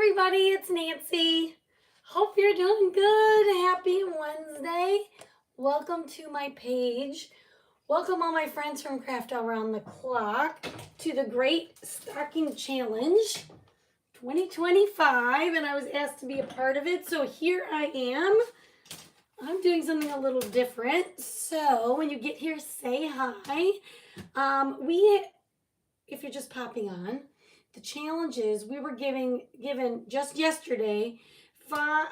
everybody, it's Nancy. Hope you're doing good. Happy Wednesday. Welcome to my page. Welcome all my friends from Craft Around the Clock to the Great Stocking Challenge 2025, and I was asked to be a part of it, so here I am. I'm doing something a little different, so when you get here, say hi. If you're just popping on, the challenge is we were given just yesterday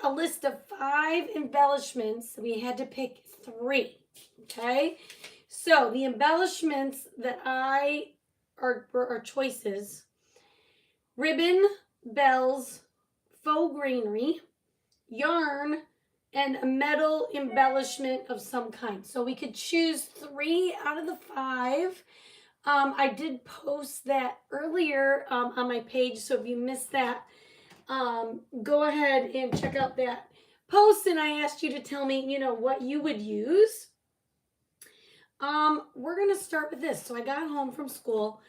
a list of 5 embellishments. We had to pick 3. Okay, so the embellishments that are choices: ribbon, bells, faux greenery, yarn, and a metal embellishment of some kind. So we could choose 3 out of the 5. I did post that earlier on my page, so if you missed that, go ahead and check out that post, and I asked you to tell me, what you would use. We're going to start with this. So I got home from school,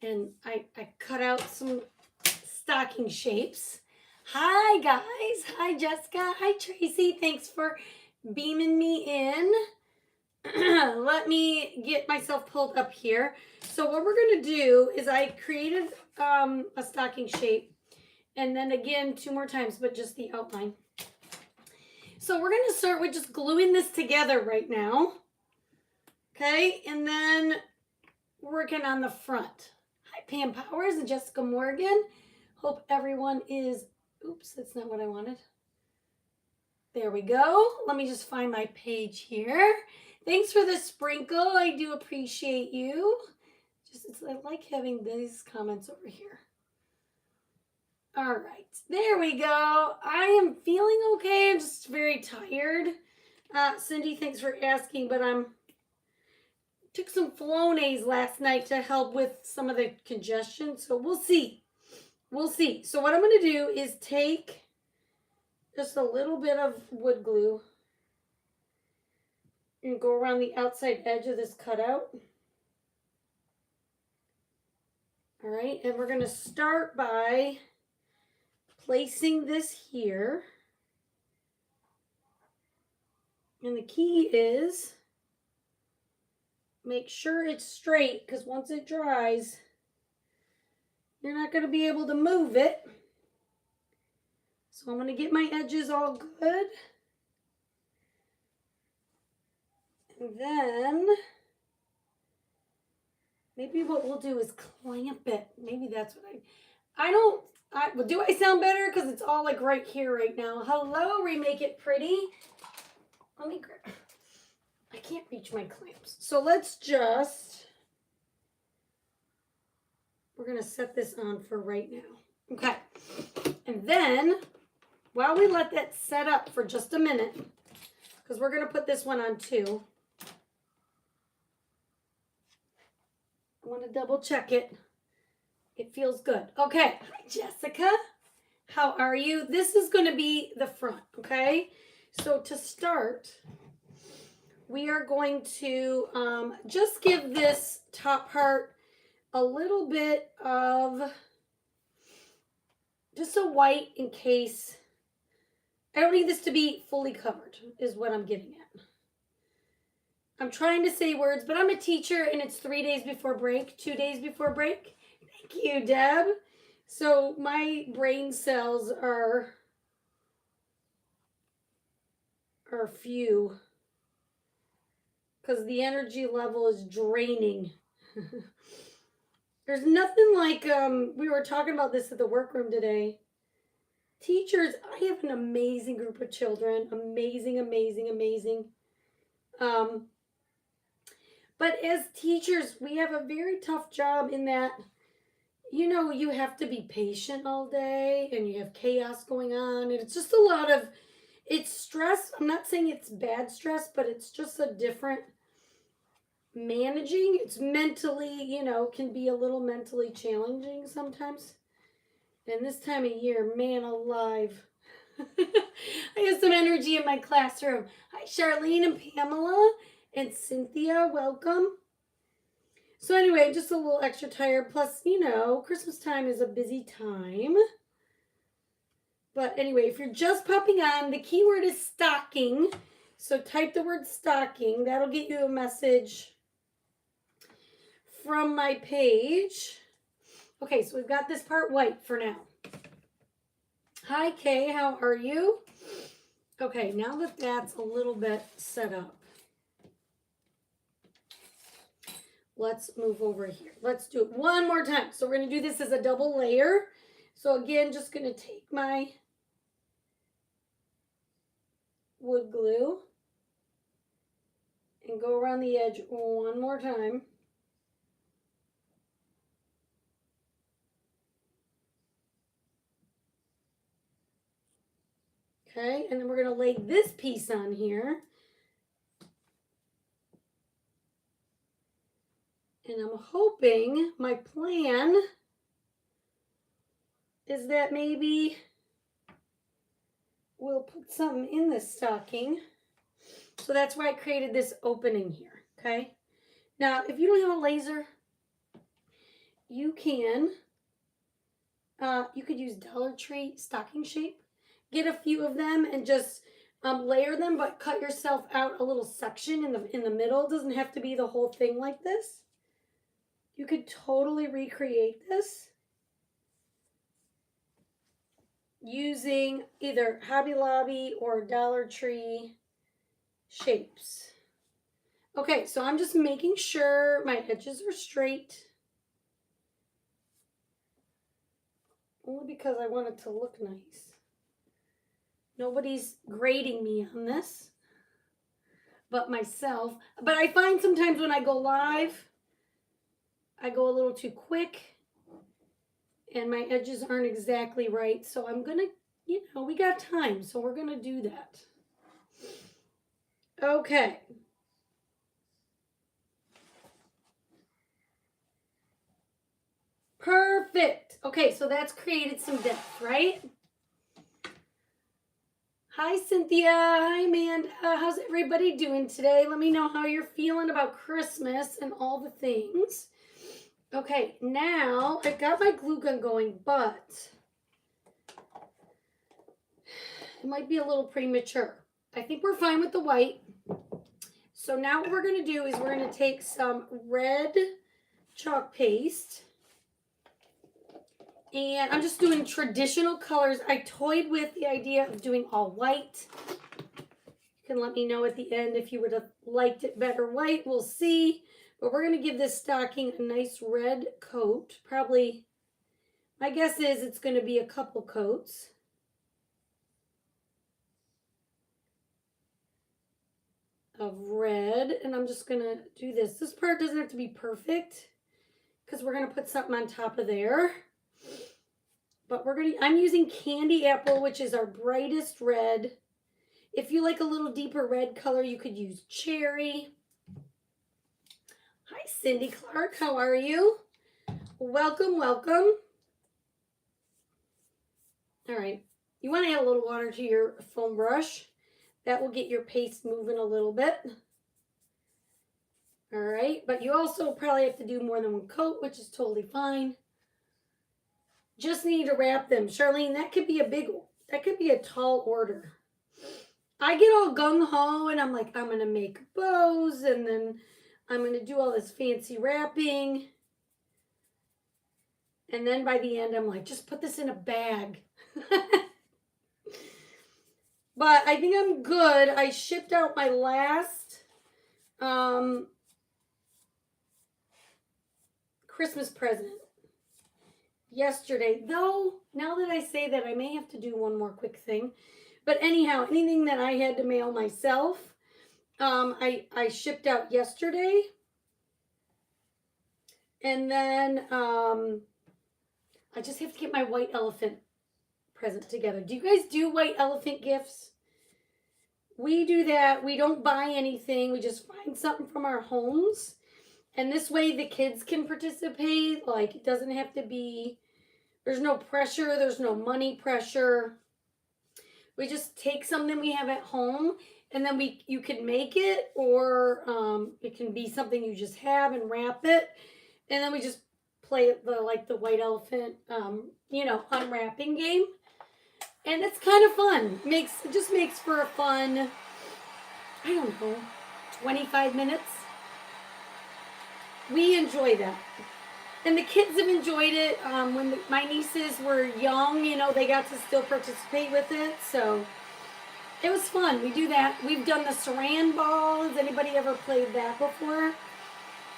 and I cut out some stocking shapes. Hi, guys. Hi, Jessica. Hi, Tracy. Thanks for beaming me in. Let me get myself pulled up here. So what we're going to do is I created a stocking shape, and then again 2 more times, but just the outline. So we're going to start with just gluing this together right now. Okay, and then working on the front. Hi, Pam Powers and Jessica Morgan. Hope everyone is, oops, that's not what I wanted. There we go. Let me just find my page here. Thanks for the sprinkle. I do appreciate you. I like having these comments over here. All right, there we go. I am feeling okay. I'm just very tired. Cindy, thanks for asking, but took some Flonase last night to help with some of the congestion, so we'll see. We'll see. So what I'm going to do is take just a little bit of wood glue and go around the outside edge of this cutout. All right, and we're going to start by placing this here. And the key is make sure it's straight, because once it dries, you're not going to be able to move it. So I'm going to get my edges all good. And then maybe what we'll do is clamp it. Maybe that's what well, do I sound better? Because it's all like right here right now. Hello, Remake It Pretty. Let me grab, I can't reach my clamps. So we're going to set this on for right now. Okay. And then while we let that set up for just a minute, because we're going to put this one on too, I want to double check it. It feels good. Okay. Hi, Jessica. How are you? This is going to be the front, okay? So to start, we are going to just give this top part a little bit of just a white in case. I don't need this to be fully covered, is what I'm getting at. I'm trying to say words, but I'm a teacher, and it's 3 days before break, 2 days before break. Thank you, Deb. So my brain cells are few because the energy level is draining. There's nothing like, we were talking about this at the workroom today. Teachers, I have an amazing group of children. Amazing, amazing, amazing. But as teachers, we have a very tough job in that, you have to be patient all day, and you have chaos going on, and it's just a lot of, it's stress. I'm not saying it's bad stress, but it's just a different managing. It's mentally, can be a little mentally challenging sometimes. And this time of year, man alive. I have some energy in my classroom. Hi, Charlene and Pamela and Cynthia. Welcome. So anyway, just a little extra tired. Plus, Christmas time is a busy time. But anyway, if you're just popping on, the keyword is stocking. So type the word stocking. That'll get you a message from my page. Okay, so we've got this part white for now. Hi, Kay, how are you? Okay, now that that's a little bit set up, let's move over here. Let's do it one more time. So we're going to do this as a double layer. So again, just going to take my wood glue and go around the edge one more time. Okay, and then we're going to lay this piece on here. And I'm hoping, my plan is that maybe we'll put something in this stocking. So that's why I created this opening here, okay? Now, if you don't have a laser, you can, you could use Dollar Tree stocking shape. Get a few of them and just layer them, but cut yourself out a little section in the middle. It doesn't have to be the whole thing like this. You could totally recreate this using either Hobby Lobby or Dollar Tree shapes. Okay, so I'm just making sure my edges are straight. Only because I want it to look nice. Nobody's grading me on this but myself. But I find sometimes when I go live, I go a little too quick and my edges aren't exactly right. So I'm going to, we got time. So we're going to do that. Okay. Perfect. Okay, so that's created some depth, right? Hi, Cynthia. Hi, Amanda. How's everybody doing today? Let me know how you're feeling about Christmas and all the things. Okay, now I've got my glue gun going, but it might be a little premature. I think we're fine with the white. So now what we're going to do is we're going to take some red chalk paste. And I'm just doing traditional colors. I toyed with the idea of doing all white. You can let me know at the end if you would have liked it better white. We'll see. But we're going to give this stocking a nice red coat. Probably, my guess is it's going to be a couple coats. Of red. And I'm just going to do this. This part doesn't have to be perfect because we're going to put something on top of there. But I'm using Candy Apple, which is our brightest red. If you like a little deeper red color, you could use Cherry. Hi, Cindy Clark. How are you? Welcome, welcome. All right. You want to add a little water to your foam brush. That will get your paste moving a little bit. All right. But you also probably have to do more than one coat, which is totally fine. Just need to wrap them. Charlene, that could be a tall order. I get all gung-ho and I'm like, I'm going to make bows and then I'm going to do all this fancy wrapping. And then by the end, I'm like, just put this in a bag. But I think I'm good. I shipped out my last Christmas present yesterday. Though, now that I say that, I may have to do one more quick thing. But anyhow, anything that I had to mail myself, I shipped out yesterday. And then I just have to get my white elephant present together. Do you guys do white elephant gifts? We do that. We don't buy anything. We just find something from our homes. And this way the kids can participate. Like, it doesn't have to be, there's no pressure. There's no money pressure. We just take something we have at home and then you can make it, or it can be something you just have and wrap it. And then we just play the white elephant, unwrapping game. And it's kind of fun. It just makes for a fun, I don't know, 25 minutes. We enjoy that. And the kids have enjoyed it. When my nieces were young, you know, they got to still participate with it. So it was fun. We do that. We've done the saran ball. Has anybody ever played that before?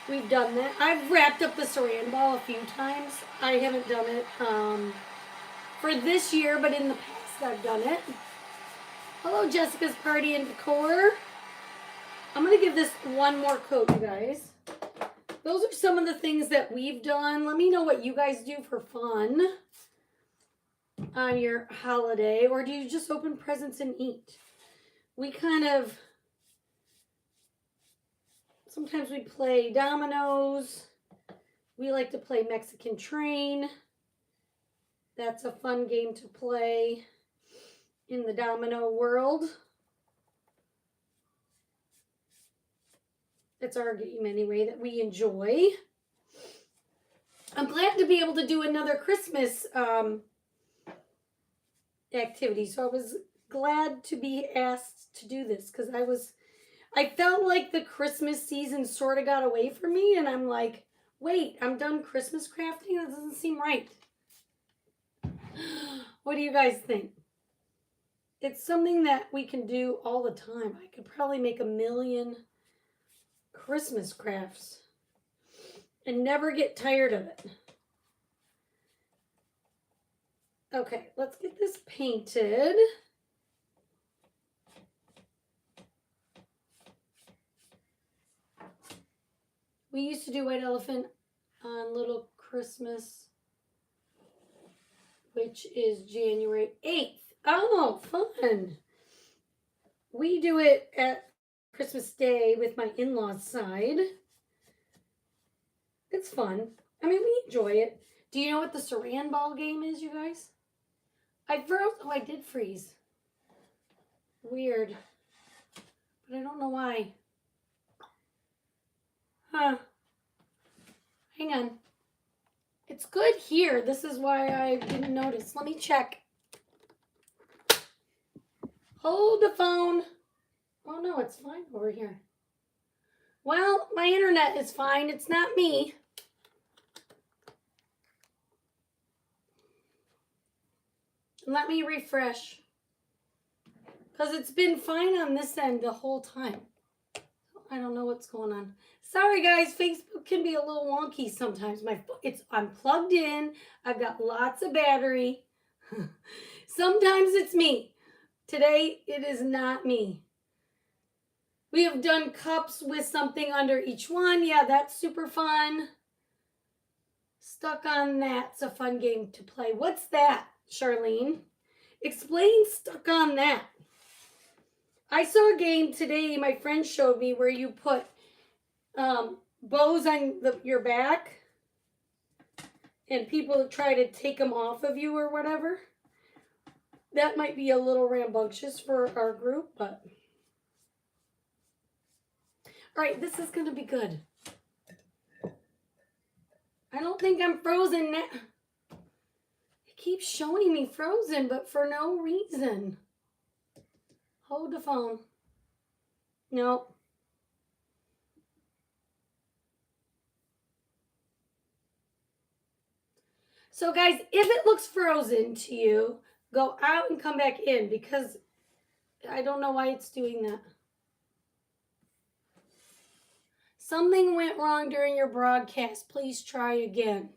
We've done that. I've wrapped up the saran ball a few times. I haven't done it for this year, but in the past I've done it. Hello, Jessica's Party and Decor. I'm going to give this one more coat, you guys. Those are some of the things that we've done. Let me know what you guys do for fun on your holiday. Or do you just open presents and eat? We kind of, sometimes we play dominoes. We like to play Mexican Train. That's a fun game to play in the domino world. It's our game anyway that we enjoy. I'm glad to be able to do another Christmas activity. So I was glad to be asked to do this because I felt like the Christmas season sort of got away from me, and I'm like, wait, I'm done Christmas crafting? That doesn't seem right. What do you guys think? It's something that we can do all the time. I could probably make 1 million Christmas crafts and never get tired of it. Okay, let's get this painted. We used to do White Elephant on Little Christmas, which is January 8th. Oh, fun. We do it at Christmas Day with my in-laws side. It's fun. I mean, we enjoy it. Do you know what the saran ball game is, you guys? I froze. Oh, I did freeze. Weird. But I don't know why. Huh. Hang on. It's good here. This is why I didn't notice. Let me check. Hold the phone. Oh, no, it's fine over here. Well, my internet is fine. It's not me. Let me refresh. Because it's been fine on this end the whole time. I don't know what's going on. Sorry, guys. Facebook can be a little wonky sometimes. I'm plugged in. I've got lots of battery. Sometimes it's me. Today, it is not me. We have done cups with something under each one. Yeah, that's super fun. Stuck on That's a fun game to play. What's that, Charlene? Explain Stuck on That. I saw a game today my friend showed me where you put bows on your back and people try to take them off of you or whatever. That might be a little rambunctious for our group, but... All right, this is going to be good. I don't think I'm frozen now. It keeps showing me frozen, but for no reason. Hold the phone. No. So guys, if it looks frozen to you, go out and come back in because I don't know why it's doing that. Something went wrong during your broadcast. Please try again.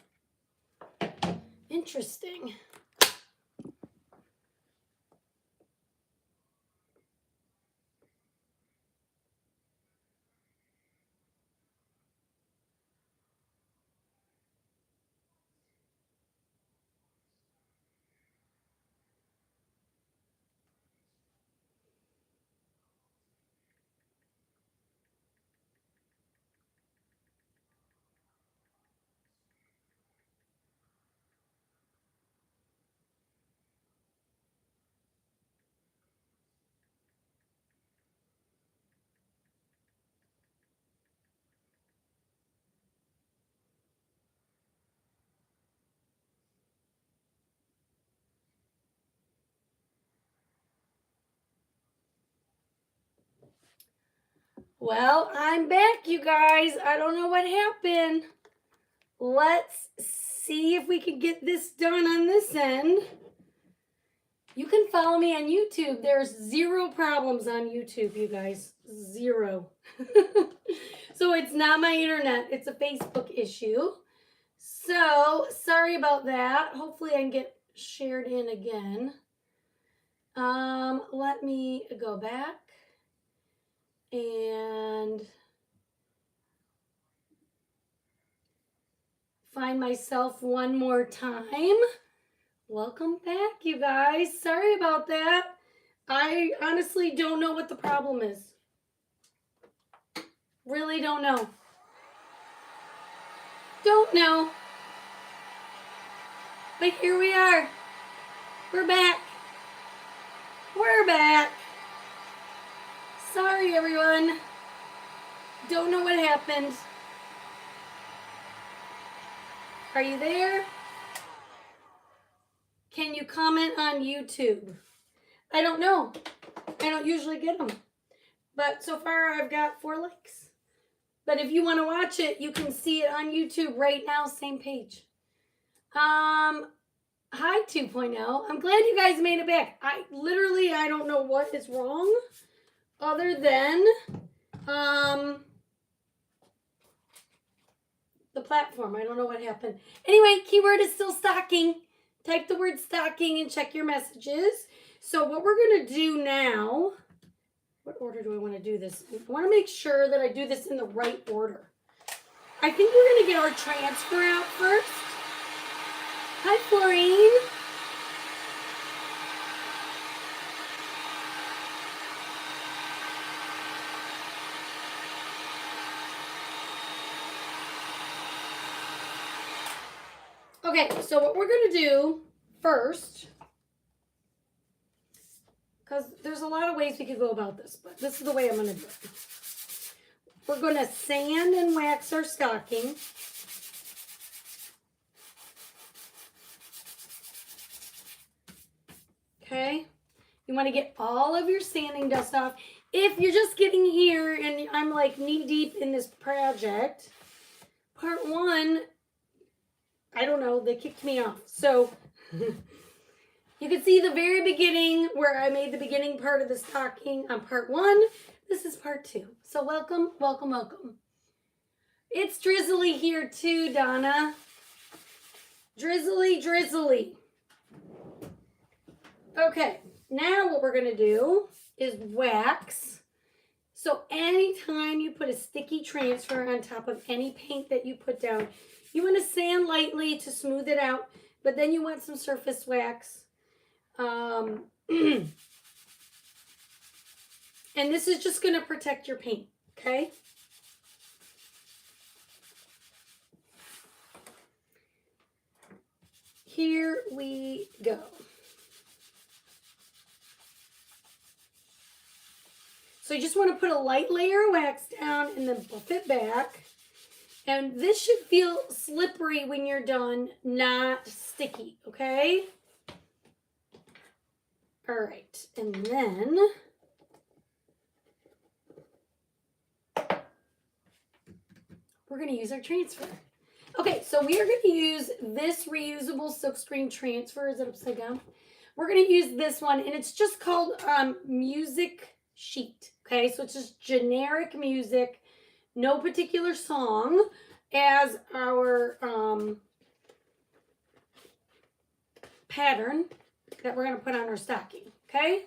Interesting. Well, I'm back, you guys. I don't know what happened. Let's see if we can get this done on this end. You can follow me on YouTube. There's 0 problems on YouTube, you guys. 0. So it's not my internet. It's a Facebook issue. So sorry about that. Hopefully I can get shared in again. Let me go back and find myself one more time. Welcome back, you guys. Sorry about that. I honestly don't know what the problem is. Really don't know. Don't know. But here we are. We're back. We're back. Sorry, everyone. Don't know what happened. Are you there? Can you comment on YouTube? I don't know. I don't usually get them. But so far I've got 4 likes. But if you want to watch it, you can see it on YouTube right now, same page. Hi 2.0. I'm glad you guys made it back. I don't know what is wrong other than the platform. I don't know what happened. Anyway, keyword is still stocking. Type the word stocking and check your messages. So what we're going to do now, what order do I want to do this in? I want to make sure that I do this in the right order. I think we're going to get our transfer out first. Hi, Florine. Okay, so what we're going to do first, because there's a lot of ways we could go about this, but this is the way I'm going to do it. We're going to sand and wax our stocking. Okay, you want to get all of your sanding dust off. If you're just getting here and I'm like knee deep in this project, part 1, I don't know, they kicked me off. So you can see the very beginning where I made the beginning part of the stocking on part 1. This is part 2. So welcome, welcome, welcome. It's drizzly here too, Donna. Drizzly, drizzly. Okay, now what we're going to do is wax. So anytime you put a sticky transfer on top of any paint that you put down, you want to sand lightly to smooth it out, but then you want some surface wax. And this is just going to protect your paint, okay? Here we go. So you just want to put a light layer of wax down and then buff it back. And this should feel slippery when you're done, not sticky, okay? All right, and then we're going to use our transfer. Okay, so we are going to use this reusable silkscreen transfer. Is it upside down? We're going to use this one, and it's just called Music Sheet. Okay, so it's just generic music, no particular song as our pattern that we're going to put on our stocking. Okay,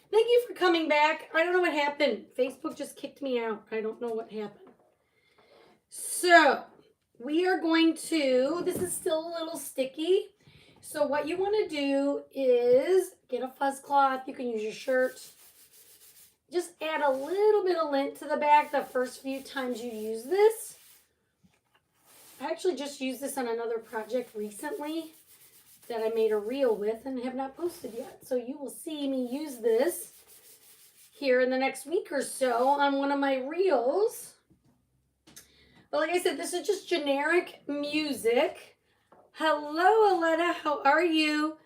thank you for coming back. I don't know what happened. Facebook just kicked me out. I don't know what happened. So we are going to, this is still a little sticky. So what you want to do is get a fuzz cloth. You can use your shirt. Just add a little bit of lint to the back the first few times you use this. I actually just used this on another project recently that I made a reel with and have not posted yet. So you will see me use this here in the next week or so on one of my reels. But like I said, this is just generic music. Hello, Aletta. How are you?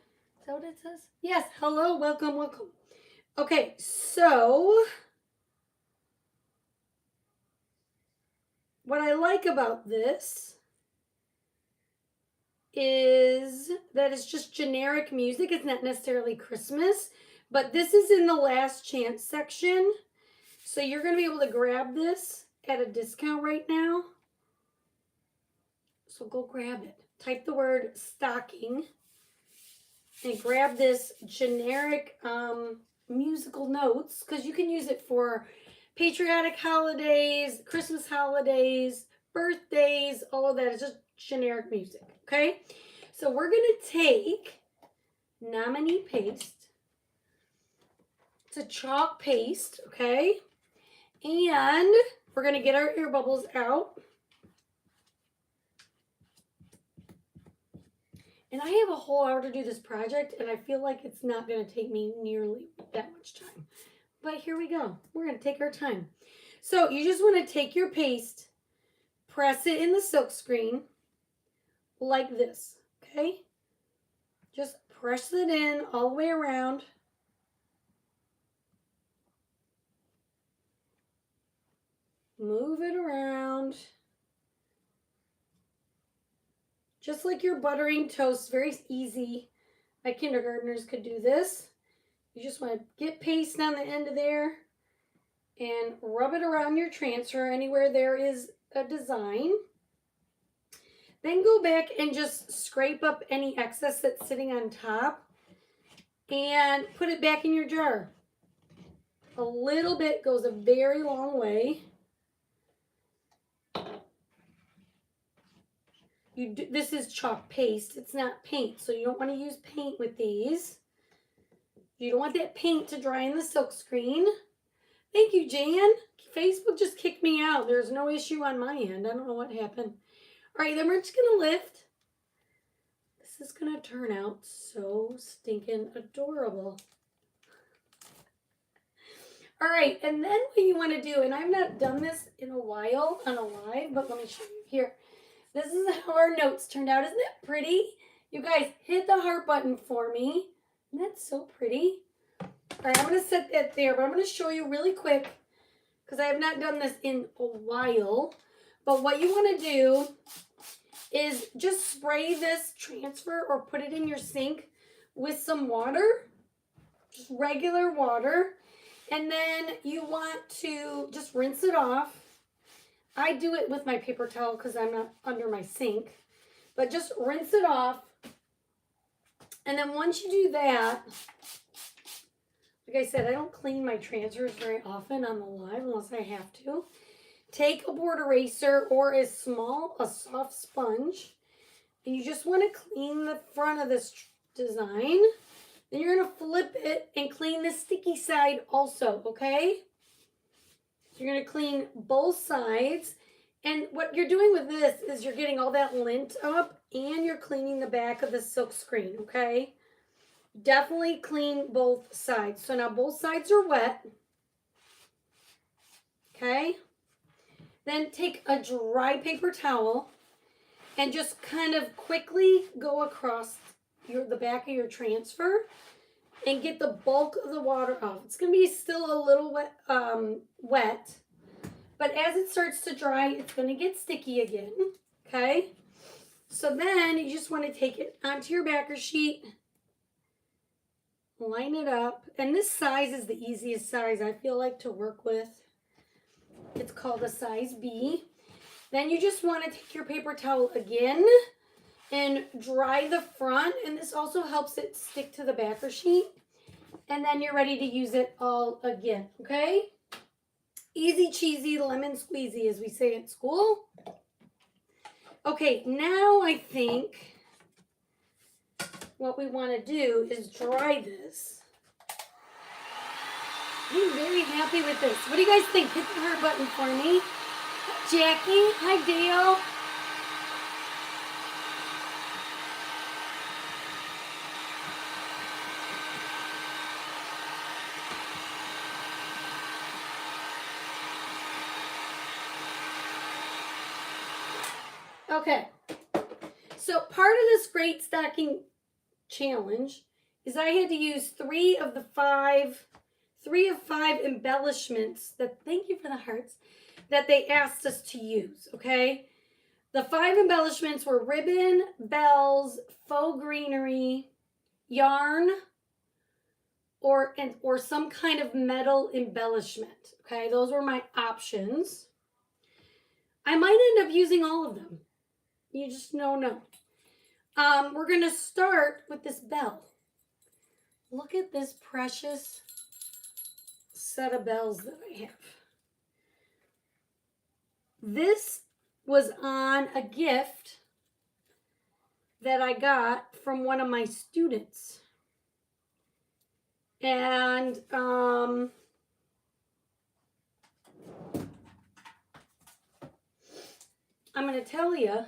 Is that what it says? Yes. Hello. Welcome. Welcome. Okay. So what I like about this is that it's just generic music. It's not necessarily Christmas, but this is in the last chance section. So you're going to be able to grab this at a discount right now. So go grab it. Type the word stocking and grab this generic musical notes, because you can use it for patriotic holidays, Christmas holidays, birthdays, all of that. It's just generic music, okay? So we're going to take nominee paste. It's a chalk paste, okay? And we're going to get our air bubbles out. And I have a whole hour to do this project, and I feel like it's not going to take me nearly that much time. But here we go. We're going to take our time. So you just want to take your paste, press it in the silk screen like this, okay? Just press it in all the way around. Move it around. Just like you're buttering toast, very easy. My kindergartners could do this. You just want to get paste on the end of there and rub it around your transfer anywhere there is a design. Then go back and just scrape up any excess that's sitting on top and put it back in your jar. A little bit goes a very long way. This is chalk paste. It's not paint, so you don't want to use paint with these. You don't want that paint to dry in the silk screen. Thank you, Jan. Facebook just kicked me out. There's no issue on my end. I don't know what happened. All right, then we're just going to lift. This is going to turn out so stinking adorable. All right, and then what you want to do, and I've not done this in a while on a live, but let me show you here. This is how our notes turned out. Isn't that pretty? You guys, hit the heart button for me. Isn't that so pretty? All right, I'm going to set that there, but I'm going to show you really quick because I have not done this in a while. But what you want to do is just spray this transfer or put it in your sink with some water, just regular water. And then you want to just rinse it off. I do it with my paper towel because I'm not under my sink. But just rinse it off. And then once you do that, like I said, I don't clean my transfers very often on the live unless I have to. Take a board eraser or a soft sponge. And you just want to clean the front of this design. Then you're going to flip it and clean the sticky side also, okay? So you're going to clean both sides. And what you're doing with this is you're getting all that lint up and you're cleaning the back of the silk screen, okay? Definitely clean both sides. So now both sides are wet. Okay? Then take a dry paper towel and just kind of quickly go across the back of your transfer and get the bulk of the water off. It's going to be still a little wet, but as it starts to dry, it's going to get sticky again, okay? So then you just want to take it onto your backer sheet, line it up, and this size is the easiest size I feel like to work with. It's called a size B. Then you just want to take your paper towel again and dry the front, and this also helps it stick to the backer sheet. And then you're ready to use it all again, okay? Easy cheesy lemon squeezy, as we say at school. Okay, now I think what we want to do is dry this. I'm very happy with this. What do you guys think? Hit the heart button for me. Jackie, hi Dale. Okay, so part of this great stocking challenge is I had to use three of five embellishments that, thank you for the hearts, that they asked us to use, okay? The 5 embellishments were ribbon, bells, faux greenery, yarn, or some kind of metal embellishment, okay? Those were my options. I might end up using all of them. You just don't know. We're going to start with this bell. Look at this precious set of bells that I have. This was on a gift that I got from one of my students. And I'm going to tell you,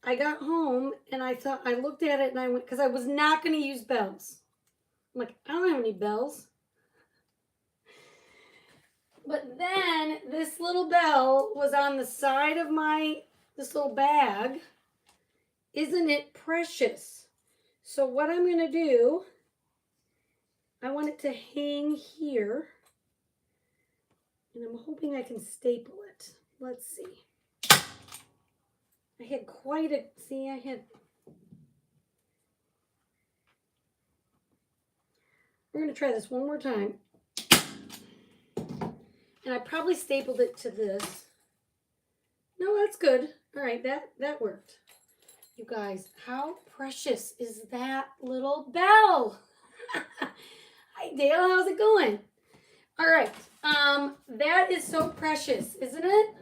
I got home and I looked at it and I went, because I was not going to use bells. I'm like, I don't have any bells. But then this little bell was on the side of this little bag. Isn't it precious? So what I'm going to do, I want it to hang here. And I'm hoping I can staple it. Let's see. I had quite a, we're going to try this one more time. And I probably stapled it to this. No, that's good. All right, that worked. You guys, how precious is that little bell? Hi, Dale, how's it going? All right, that is so precious, isn't it?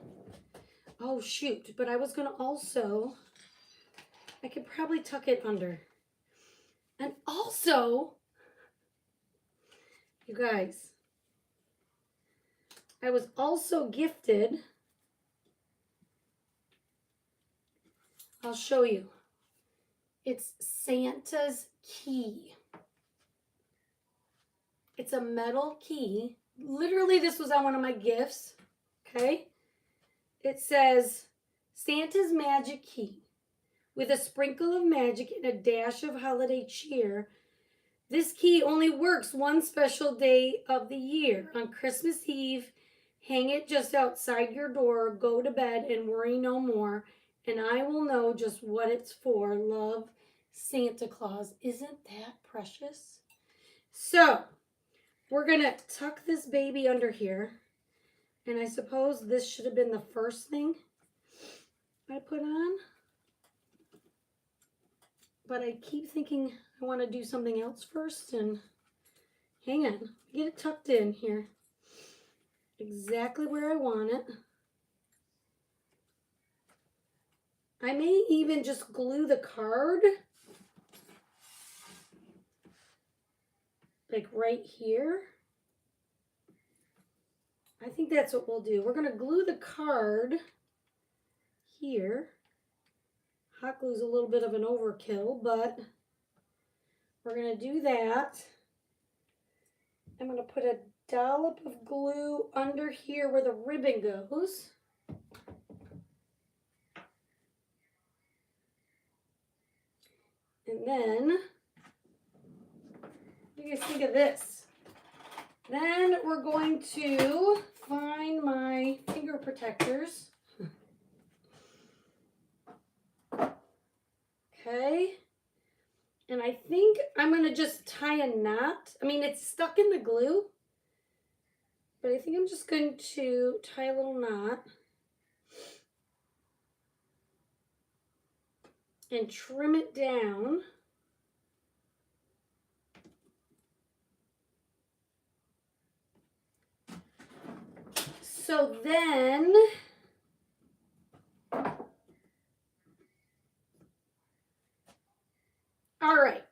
Oh, shoot, but I was going to also, I could probably tuck it under. And also, you guys, I was also gifted, I'll show you. It's Santa's key. It's a metal key. Literally, this was on one of my gifts, okay? It says, Santa's magic key. With a sprinkle of magic and a dash of holiday cheer, this key only works one special day of the year. On Christmas Eve, hang it just outside your door, go to bed and worry no more, and I will know just what it's for. Love, Santa Claus. Isn't that precious? So, we're going to tuck this baby under here, and I suppose this should have been the first thing I put on. But I keep thinking I want to do something else first, and hang on, get it tucked in here. Exactly where I want it. I may even just glue the card like right here. I think that's what we'll do. We're going to glue the card here. Hot glue is a little bit of an overkill, but we're going to do that. I'm going to put a dollop of glue under here where the ribbon goes. And then, what do you guys think of this? Then we're going to find my finger protectors. Okay. And I think I'm going to just tie a knot. I mean, it's stuck in the glue, but I think I'm just going to tie a little knot and trim it down. So then, all right,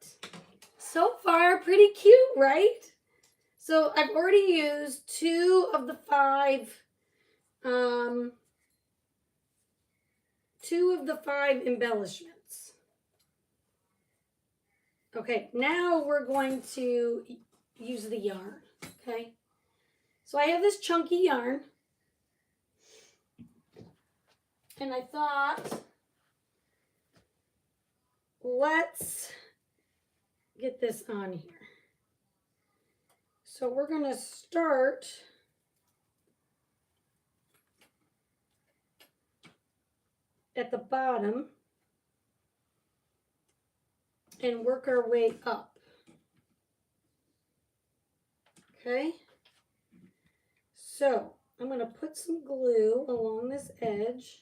so far pretty cute, right? So I've already used 2 of the 5 embellishments. Okay, now we're going to use the yarn, okay? So I have this chunky yarn, and I thought, let's get this on here. So we're going to start at the bottom and work our way up. Okay, so I'm going to put some glue along this edge.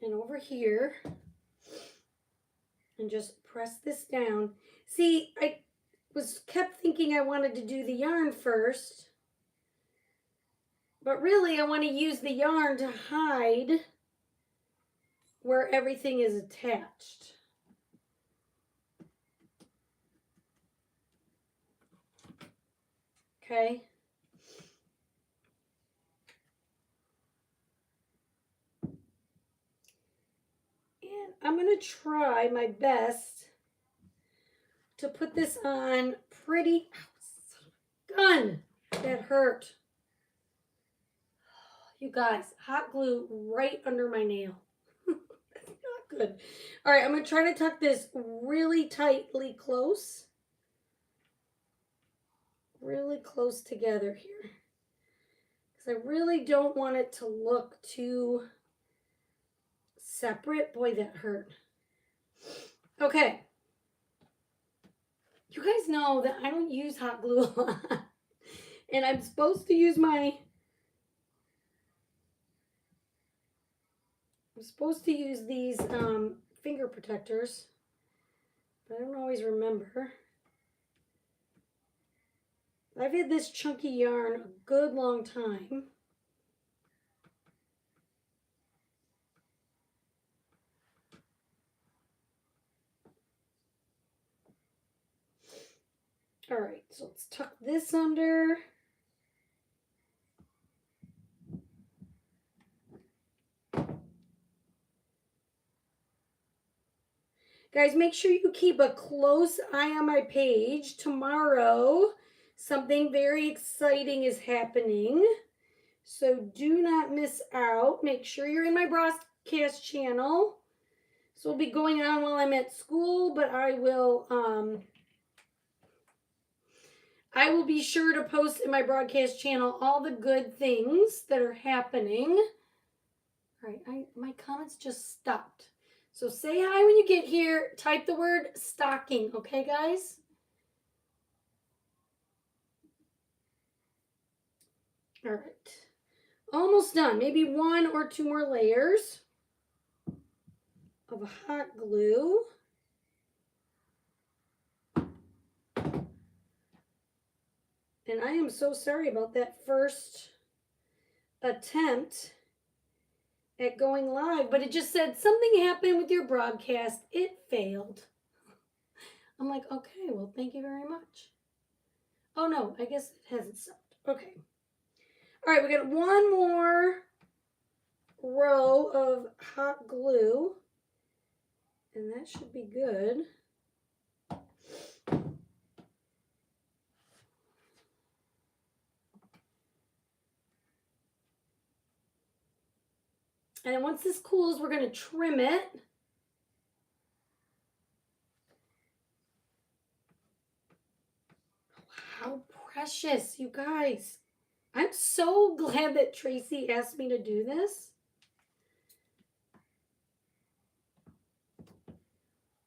And over here, and just press this down. See, I kept thinking I wanted to do the yarn first, but really I want to use the yarn to hide where everything is attached. Okay. And I'm going to try my best to put this on pretty. Gun! That hurt. You guys, hot glue right under my nail. That's not good. All right, I'm going to try to tuck this really tightly close. Really close together here. Because I really don't want it to look too separate. Boy, that hurt. Okay. You guys know that I don't use hot glue a lot. And I'm supposed to use these finger protectors, but I don't always remember. I've had this chunky yarn a good long time. All right, so let's tuck this under. Guys, make sure you keep a close eye on my page. Tomorrow, something very exciting is happening. So do not miss out. Make sure you're in my broadcast channel. This will be going on while I'm at school, but I will be sure to post in my broadcast channel all the good things that are happening. All right, my comments just stopped. So say hi when you get here. Type the word stocking, okay, guys? All right. Almost done. Maybe one or two more layers of hot glue. And I am so sorry about that first attempt at going live, but it just said something happened with your broadcast. It failed. I'm like, okay, well, thank you very much. Oh no, I guess it hasn't stopped. Okay. All right, we got one more row of hot glue, and that should be good. And once this cools, we're going to trim it. How precious, you guys. I'm so glad that Tracy asked me to do this.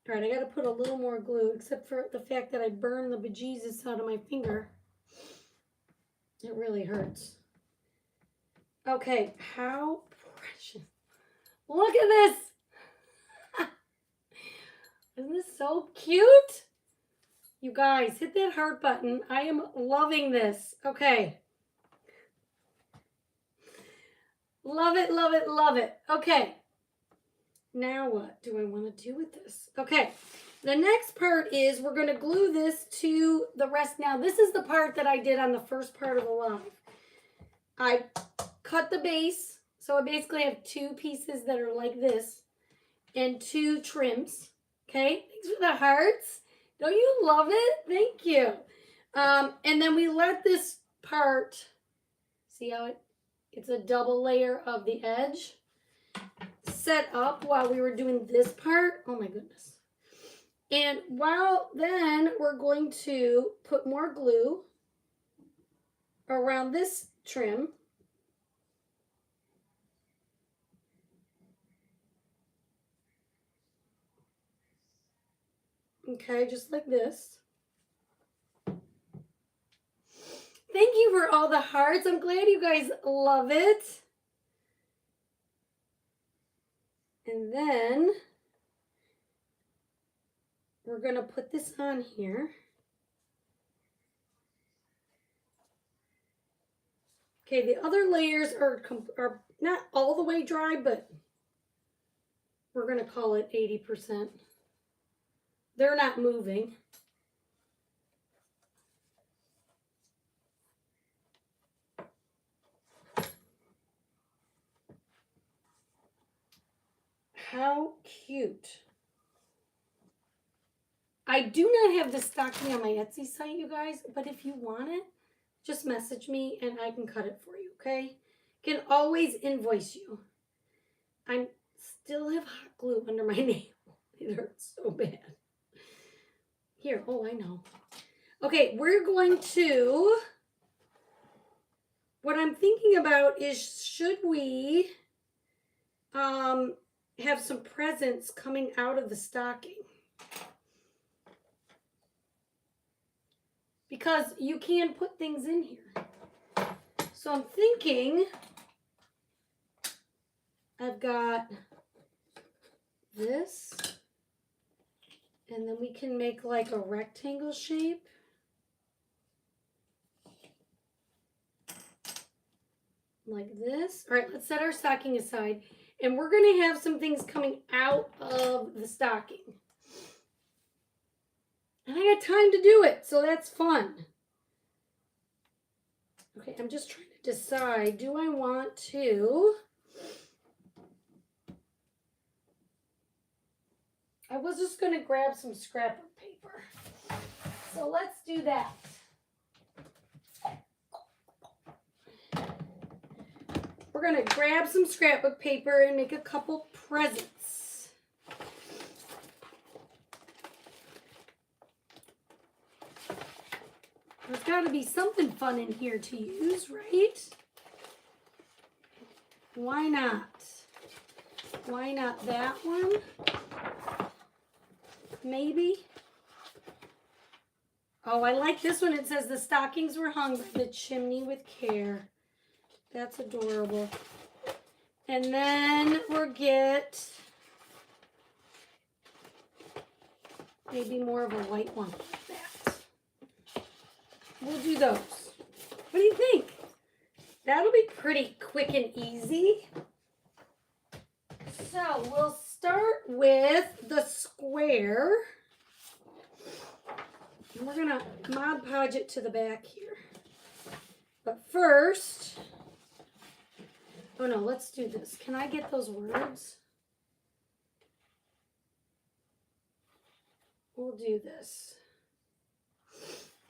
All right, I got to put a little more glue, except for the fact that I burned the bejesus out of my finger. It really hurts. Okay, how precious. Look at this. Isn't this so cute? You guys, hit that heart button. I am loving this. Okay. Love it, love it, love it. Okay. Now what do I want to do with this? Okay. The next part is we're going to glue this to the rest. Now, this is the part that I did on the first part of the live. I cut the base. So I basically have two pieces that are like this and two trims. Okay. Thanks for the hearts. Don't you love it? Thank you. And then we let this part, see how it's a double layer of the edge, set up while we were doing this part. Oh my goodness. And while then we're going to put more glue around this trim. Okay, just like this. Thank you for all the hearts. I'm glad you guys love it. And then we're going to put this on here. Okay, the other layers are not all the way dry, but we're going to call it 80%. They're not moving. How cute. I do not have the stocking on my Etsy site, you guys, but if you want it, just message me and I can cut it for you, okay? Can always invoice you. I still have hot glue under my nail. It hurts so bad. Here, oh, I know. Okay, we're going to, what I'm thinking about is, should we have some presents coming out of the stocking? Because you can put things in here. So I'm thinking I've got this, and then we can make like a rectangle shape. Like this. All right, let's set our stocking aside. And we're going to have some things coming out of the stocking. And I got time to do it, so that's fun. Okay, I'm just trying to decide, do I want to... I was just going to grab some scrapbook paper. So let's do that. We're going to grab some scrapbook paper and make a couple presents. There's got to be something fun in here to use, right? Why not? Why not that one? Maybe. Oh, I like this one. It says the stockings were hung by the chimney with care. That's adorable. And then we'll get maybe more of a white one like that. We'll do those. What do you think? That'll be pretty quick and easy. So we'll start with the square. And we're going to Mod Podge it to the back here. But first... Oh no, let's do this. Can I get those words? We'll do this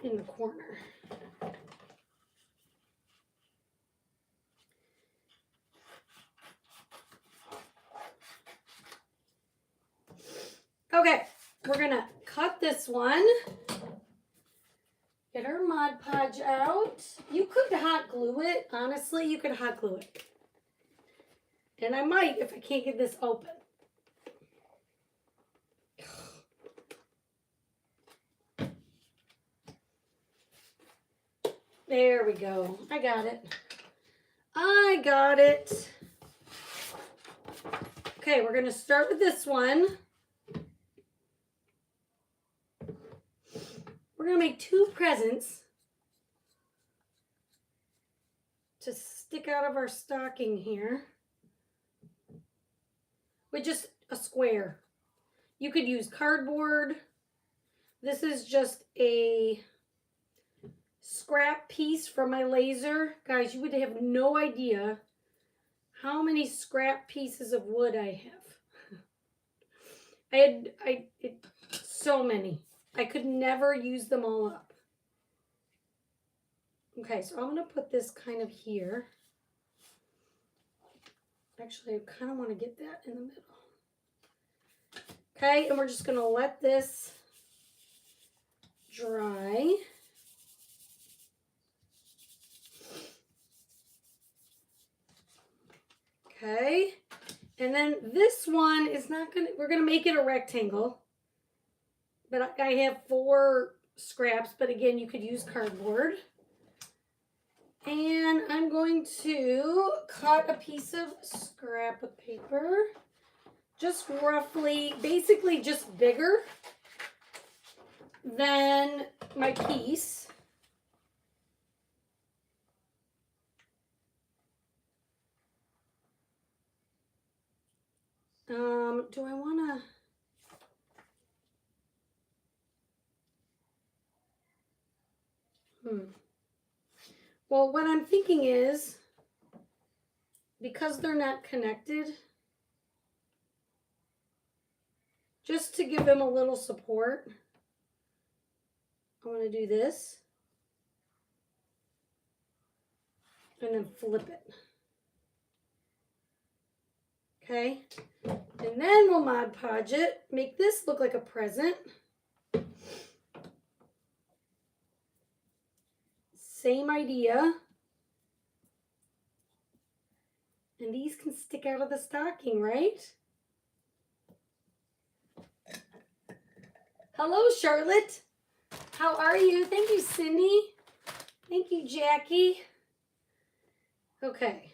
in the corner. Okay, we're gonna cut this one. Get our Mod Podge out. You could hot glue it. Honestly, you could hot glue it. And I might if I can't get this open. There we go. I got it. I got it. Okay, we're going to start with this one. We're going to make 2 presents to stick out of our stocking here. With just a square. You could use cardboard. This is just a scrap piece from my laser. Guys, you would have no idea how many scrap pieces of wood I have. So many. I could never use them all up. Okay, so I'm going to put this kind of here. Actually, I kind of want to get that in the middle. Okay, and we're just going to let this dry. Okay. And then this one is not gonna, we're gonna make it a rectangle. But I have 4 scraps, but again, you could use cardboard. And I'm going to cut a piece of scrapbook paper, just roughly, basically just bigger than my piece. Do I want to, Well, what I'm thinking is, because they're not connected, just to give them a little support, I want to do this. And then flip it. Okay. And then we'll Mod Podge it. Make this look like a present. Same idea. And these can stick out of the stocking, right? Hello, Charlotte. How are you? Thank you, Cindy. Thank you, Jackie. Okay.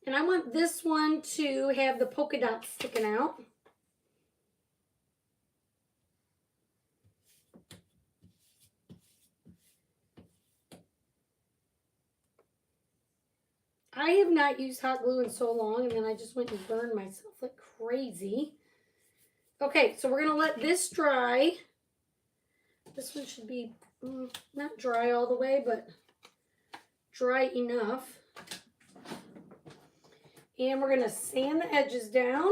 And I want this one to have the polka dots sticking out. I have not used hot glue in so long, and then I just went and burned myself like crazy. Okay, so we're going to let this dry. This one should be not dry all the way, but dry enough. And we're going to sand the edges down.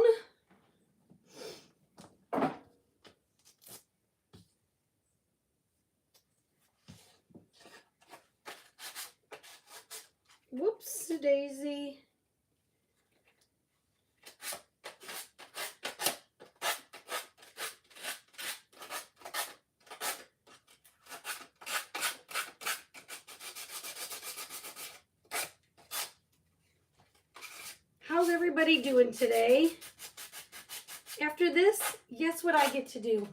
Whoops, daisy. How's everybody doing today? After this, guess what I get to do?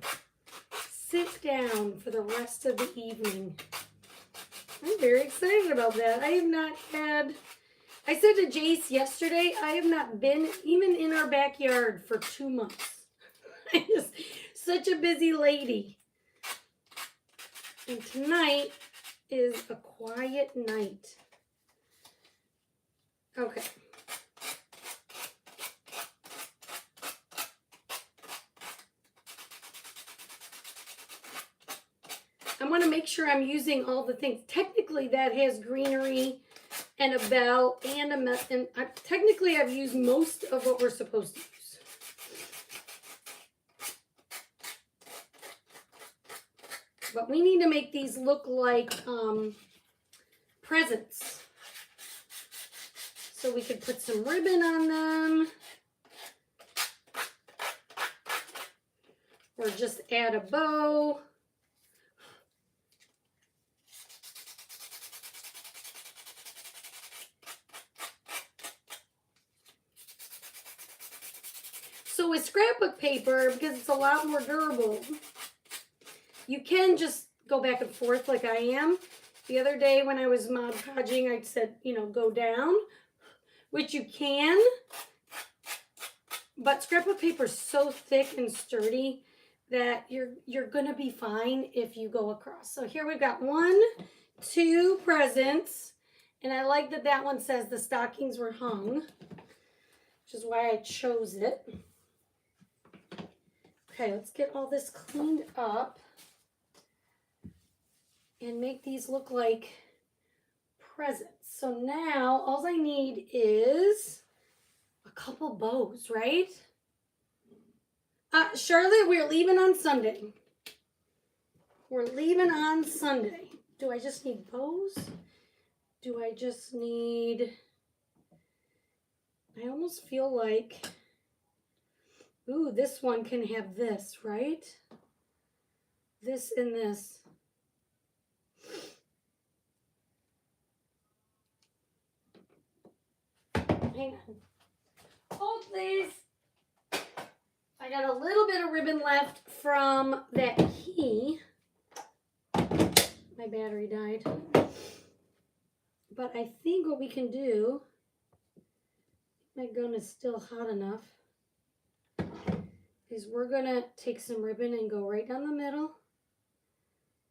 Sit down for the rest of the evening. I'm very excited about that. I have not had, I said to Jace yesterday, I have not been even in our backyard for 2 months. I'm just such a busy lady. And tonight is a quiet night. Okay. I want to make sure I'm using all the things. Technically, that has greenery and a bell and a technically I've used most of what we're supposed to use. But we need to make these look like presents. So we could put some ribbon on them. Or just add a bow. So with scrapbook paper, because it's a lot more durable, you can just go back and forth like I am. The other day when I was Mod Podging, I said, you know, go down, which you can. But scrapbook paper is so thick and sturdy that you're going to be fine if you go across. So here we've got 1, 2 presents. And I like that that one says the stockings were hung, which is why I chose it. Okay, let's get all this cleaned up and make these look like presents. So now all I need is a couple bows, right? Charlotte, we're leaving on Sunday. We're leaving on Sunday. Do I just need bows? Do I just need... I almost feel like... Ooh, this one can have this, right? This and this. hang on. Hold please. I got a little bit of ribbon left from that key. My battery died. But I think what we can do, my gun is still hot enough, is we're going to take some ribbon and go right down the middle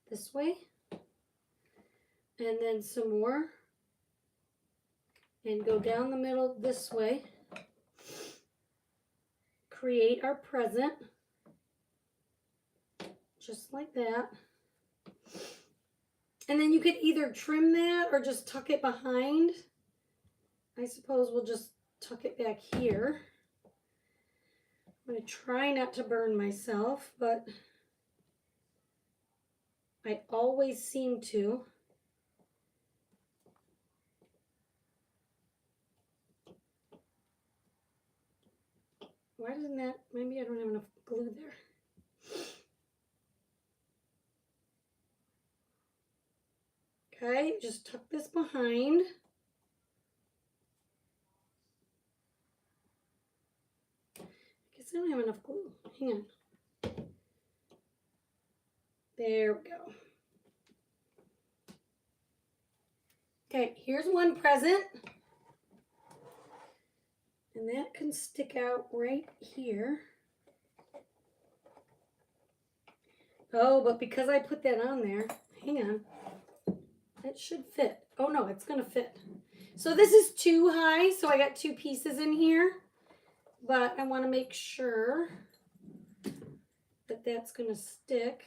this way. And then some more. And go down the middle this way. Create our present. Just like that. And then you could either trim that or just tuck it behind. I suppose we'll just tuck it back here. I'm going to try not to burn myself, but I always seem to. Why doesn't that, maybe I don't have enough glue there. Okay, just tuck this behind. I guess I don't have enough glue. Hang on. There we go. Okay, here's one present. And that can stick out right here. Oh, but because I put that on there, hang on. It should fit. Oh no, it's gonna fit. So this is too high, so I got two pieces in here. But I wanna make sure that that's gonna stick.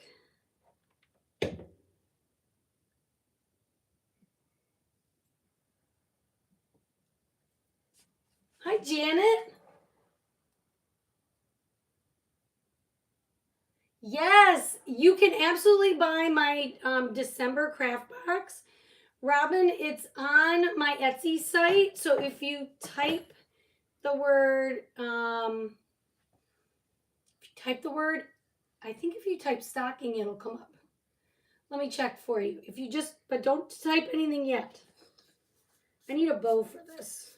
Hi, Janet. Yes, you can absolutely buy my December craft box. Robin, it's on my Etsy site. So if you type the word, I think if you type stocking, it'll come up. Let me check for you. If you just, but don't type anything yet. I need a bow for this.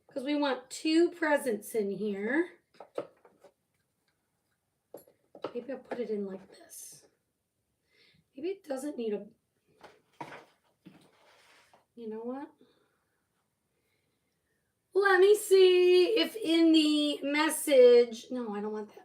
Because we want two presents in here. Maybe I'll put it in like this. Maybe it doesn't need a... You know what? Let me see if in the message... No, I don't want that.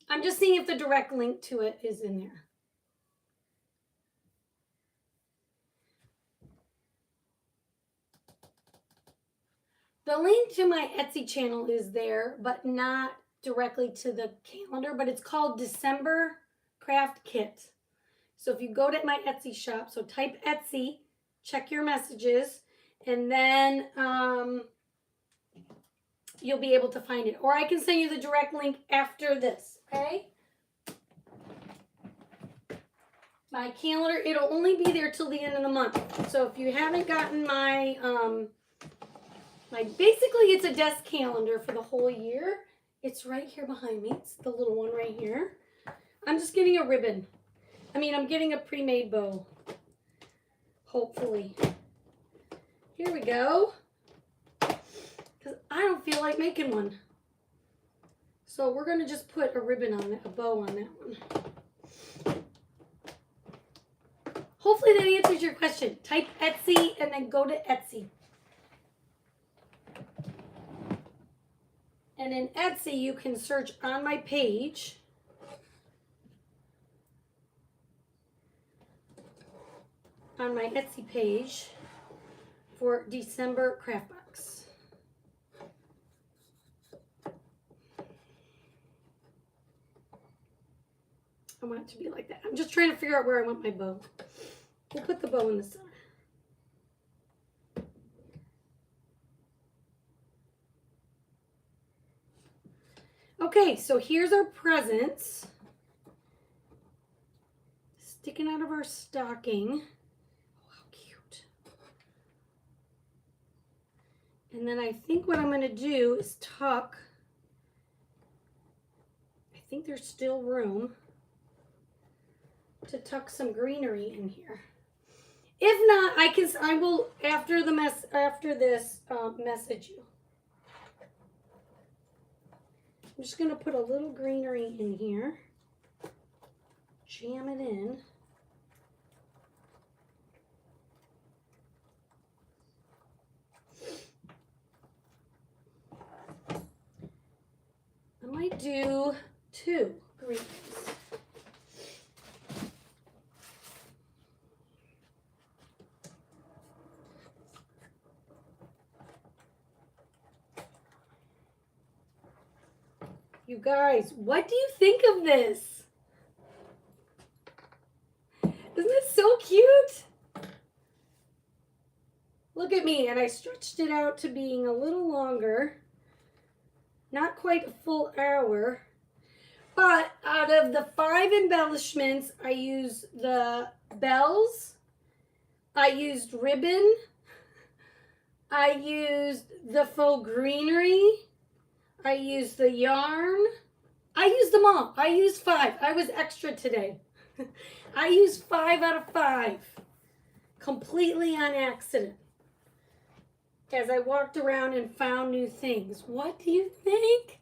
I'm just seeing if the direct link to it is in there. The link to my Etsy channel is there, but not directly to the calendar, but it's called December Craft Kit. So if you go to my Etsy shop, so type Etsy, check your messages, and then you'll be able to find it. Or I can send you the direct link after this, okay? My calendar, it'll only be there till the end of the month. So if you haven't gotten my, basically it's a desk calendar for the whole year. It's right here behind me. It's the little one right here. I'm just getting a ribbon. I'm getting a pre-made bow. Hopefully. Here we go. Because I don't feel like making one. So we're going to just put a ribbon on that, a bow on that one. Hopefully that answers your question. Type Etsy and then go to Etsy. And in Etsy, you can search on my page. On my Etsy page for December craft box. I want it to be like that. I'm just trying to figure out where I want my bow. We'll put the bow in the center. Okay, so here's our presents. Sticking out of our stocking. Oh, how cute. And then I think what I'm going to do is tuck think there's still room to tuck some greenery in here. If not, I will after this message you. I'm just gonna put a little greenery in here. Jam it in. I might do 2 greens. You guys, what do you think of this? Isn't this so cute? Look at me, and I stretched it out to being a little longer. Not quite a full hour. But out of the 5 embellishments, I used the bells, I used ribbon, I used the faux greenery, I used the yarn. I used them all. I used 5. I was extra today. I used 5 out of 5. Completely on accident. As I walked around and found new things. What do you think?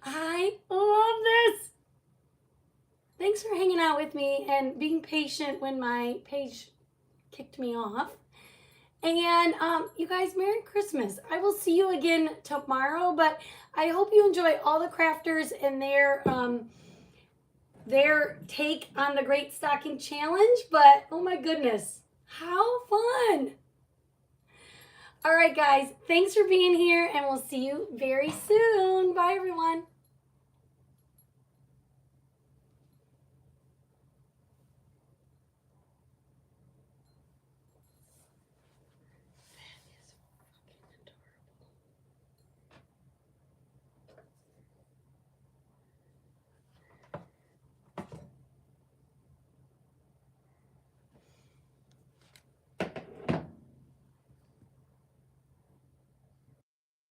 I love this. Thanks for hanging out with me and being patient when my page kicked me off. And you guys, Merry Christmas. I will see you again tomorrow, but I hope you enjoy all the crafters and their take on the Great Stocking Challenge. But oh my goodness, how fun. All right, guys, thanks for being here, and we'll see you very soon. Bye, everyone.